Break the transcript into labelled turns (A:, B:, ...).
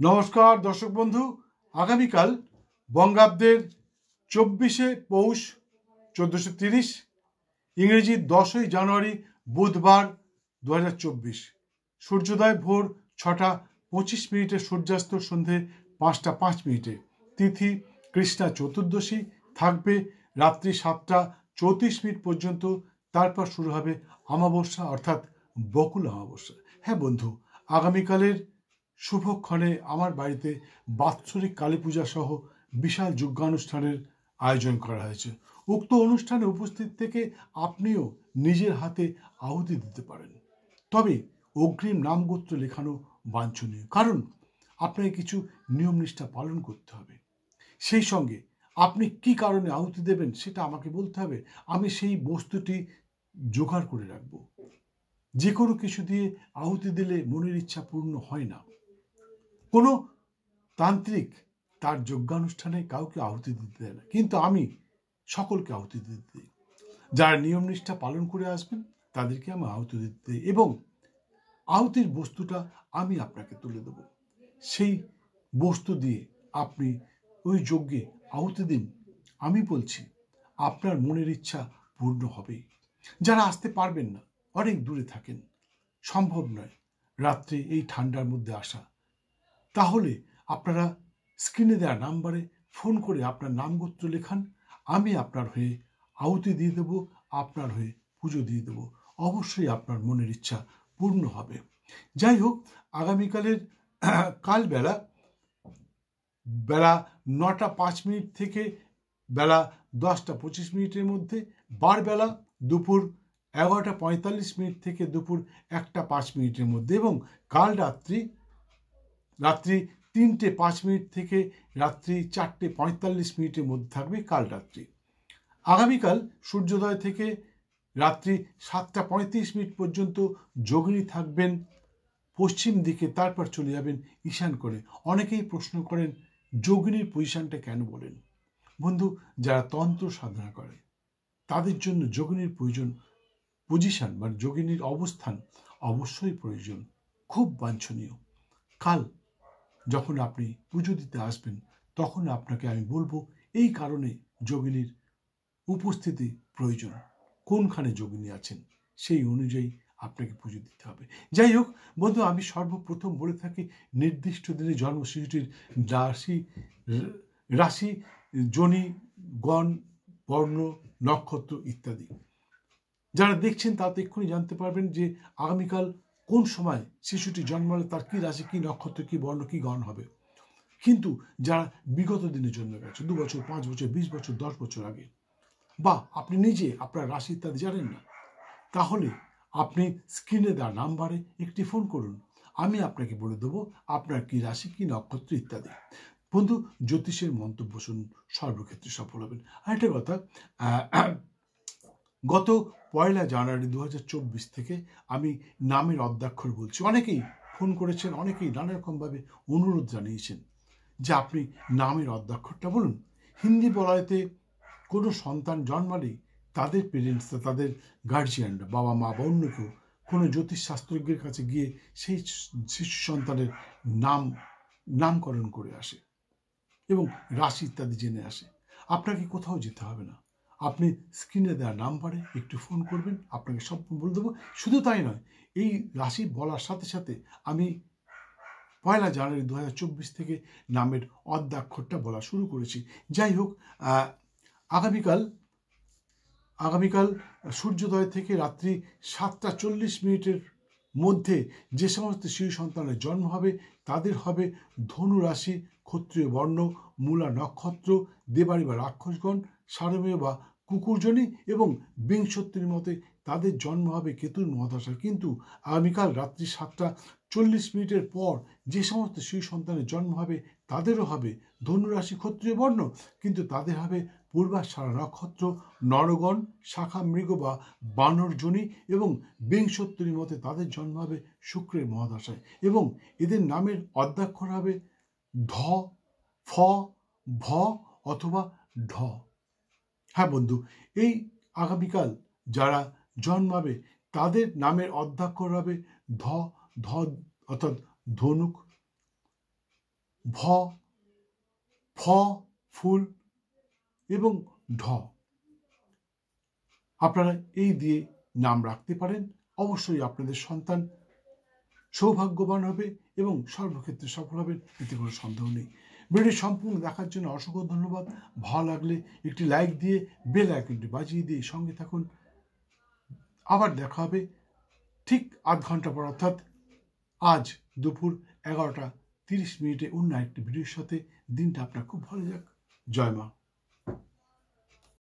A: নমস্কার দর্শক বন্ধু, আগামীকাল বঙ্গাব্দের 24শে পৌষ 1430, ইংরেজি 10ই জানুয়ারি বুধবার 2024। সূর্যোদয় ভোর 6:25, সূর্যাস্ত সন্ধে 5:05। তিথি কৃষ্ণা চতুর্দশী, থাকবে রাত্রি 7:34 পর্যন্ত। তারপর শুরু হবে অমাবস্যা, অর্থাৎ বকুল অমাবস্যা। হ্যাঁ বন্ধু, আগামীকালের শুভক্ষণে আমার বাড়িতে বাৎসরিক কালী পূজা সহ বিশাল যজ্ঞানুষ্ঠানের আয়োজন করা হয়েছে। উক্ত অনুষ্ঠানে উপস্থিত থেকে আপনিও নিজের হাতে আহুতি দিতে পারেন, তবে অগ্রিম নামগোত্র লেখানো বাঞ্ছনীয়, কারণ আপনাকে কিছু নিয়ম নিষ্ঠা পালন করতে হবে। সেই সঙ্গে আপনি কি কারণে আহুতি দেবেন সেটা আমাকে বলতে হবে, আমি সেই বস্তুটি জোগাড় করে রাখবো। যে কোনো কিছু দিয়ে আহুতি দিলে মনের ইচ্ছা পূর্ণ হয় না। কোনো তান্ত্রিক তার যজ্ঞানুষ্ঠানে কাউকে আহুতি দিতে দেয় না, কিন্তু আমি সকলকে আহুতি দিতে দিই। যারা নিয়ম নিষ্ঠা পালন করে আসবেন তাদেরকে আমি আহুতি দিতে দিই, এবং আহুতির বস্তুটা আমি আপনাকে তুলে দেব। সেই বস্তু দিয়ে আপনি ওই যজ্ঞে আহুতি দিন। আমি বলছি আপনার মনের ইচ্ছা পূর্ণ হবে। যারা আসতে পারবেন না, অনেক দূরে থাকেন, সম্ভব নয় রাত্রে এই ঠান্ডার মধ্যে আসা, তাহলে আপনারা স্ক্রিনে দেওয়া নাম্বারে ফোন করে আপনার নামগোত্র লেখান। আমি আপনার হয়ে আহুতি দিয়ে দেব, আপনার হয়ে পুজো দিয়ে দেব। অবশ্যই আপনার মনের ইচ্ছা পূর্ণ হবে। যাই হোক, আগামীকালের কালবেলা বেলা 9:05 থেকে বেলা 10:25 মধ্যে, বারবেলা দুপুর 11:45 থেকে দুপুর 1:05 মধ্যে, এবং কাল রাত্রি 3:05 থেকে রাত্রি 4:45 মধ্যে থাকবে কাল রাত্রি। আগামীকাল সূর্যোদয় থেকে রাত্রি 7:35 পর্যন্ত যোগিনী থাকবেন পশ্চিম দিকে, তারপর চলে যাবেন ঈশান করে। অনেকেই প্রশ্ন করেন যোগিনীর পজিশনটা কেন বলেন। বন্ধু, যারা তন্ত্র সাধনা করে তাদের জন্য যোগিনীর পজিশন বা যোগিনীর অবস্থান অবশ্যই প্রয়োজন, খুব বাঞ্ছনীয়। কাল যখন আপনি পুজো দিতে আসবেন তখন আপনাকে আমি বলবো এই কারণে যোগিনীর উপস্থিতি প্রয়োজন, কোনখানে যোগিনী আছেন সেই অনুযায়ী আপনাকে পুজো দিতে হবে। যাই হোক বন্ধু, আমি সর্বপ্রথম বলে থাকি নির্দিষ্ট দিনে জন্ম শিশুটির রাশি, যোনি, গণ, বর্ণ, নক্ষত্র ইত্যাদি যারা দেখছেন তাতে এক্ষুনি জানতে পারবেন যে আগামীকাল কোন সময় শিশুটি জন্মালে তার কি রাশি, কি নক্ষত্র, কি বর্ণ, কি গণ হবে। কিন্তু যারা বিগত দিনে জন্মে গেছে 2 বছর, 5 বছর, 20 বছর, 10 বছর আগে, বা আপনি নিজে আপনার রাশি ইত্যাদি জানেন না, তাহলে আপনি স্ক্রিনে দেওয়া নাম্বারে একটি ফোন করুন। আমি আপনাকে বলে দেবো আপনার কি রাশি, কি নক্ষত্র ইত্যাদি। বন্ধু, জ্যোতিষের মন্তব্য শুনুন, সর্বক্ষেত্রে সফল হবেন। আরেকটা কথা, গত 1 জানুয়ারি 2024 থেকে আমি নামের অদ্যাক্ষর বলছি। অনেকেই ফোন করেছেন, অনেকেই নানা রকমভাবে অনুরোধ জানিয়েছেন যে আপনি নামের অদ্যাক্ষরটা বলুন। হিন্দি বলয়তে কোনো সন্তান জন্মালেই তাদের পেরেন্টসরা, তাদের গার্জিয়ানরা, বাবা মা বা অন্য কেউ কোনো জ্যোতিষশাস্ত্রজ্ঞের কাছে গিয়ে সেই শিশু সন্তানের নামকরণ করে আসে এবং রাশি ইত্যাদি জেনে আসে। আপনাকে কোথাও যেতে হবে না, আপনি স্ক্রিনে দেওয়া নাম্বারে একটু ফোন করবেন, আপনাকে সব বলে দেবো। শুধু তাই নয়, এই রাশি বলার সাথে সাথে আমি 1 জানুয়ারি 2024 থেকে নামের অদ্যাক্ষরটা বলা শুরু করেছি। যাই হোক, আগামীকাল সূর্যোদয় থেকে রাত্রি 7:40 মধ্যে যে সমস্ত শিশু সন্তানের জন্ম হবে তাদের হবে ধনু রাশি, ক্ষত্রিয় বর্ণ, মূলা নক্ষত্র, দেবাড়ি বা রাক্ষসগণ, সারমেয় বা কুকুরজনী, এবং বিংশতির মতে তাদের জন্ম হবে কেতুর মহাদশায়। কিন্তু আগামীকাল রাত্রি 7:40 পর যে সমস্ত শিশু সন্তানের জন্ম হবে তাদেরও হবে ধনুরাশি, ক্ষত্রিয় বর্ণ, কিন্তু তাদের হবে পূর্বাষাঢ়া নক্ষত্র, নরগণ, শাখা মৃগ বা বানরজনী, এবং বিংশোত্তরী মতে তাদের জন্ম হবে শুক্রের মহাদশায়, এবং এদের নামের অদ্যাক্ষর হবে ধ, ফ, ভ অথবা ঢ। হ্যাঁ বন্ধু, এই আগামীকাল যারা জন্মাবে তাদের নামের অদ্যাক্ষর হবে ধ, ধ অর্থাৎ ধনুক, ভ, ফ ফুল এবং ঢ। আপনারা এই দিয়ে নাম রাখতে পারেন। অবশ্যই আপনাদের সন্তান সৌভাগ্যবান হবে এবং সর্বক্ষেত্রে সফল হবেন, এতে কোনো সন্দেহ নেই। ভিডিওটি সম্পূর্ণ দেখার জন্য অসংখ্য ধন্যবাদ। ভালো লাগলে একটি লাইক দিয়ে বেল আইকনটি বাজিয়ে দিয়ে সঙ্গে থাকুন। আবার দেখা হবে ঠিক আধ ঘন্টা পর, অর্থাৎ আজ দুপুর 11টা 30 মিনিটে অন্য একটি ভিডিওর সাথে। দিনটা আপনার খুব ভালো যাক। জয় মা।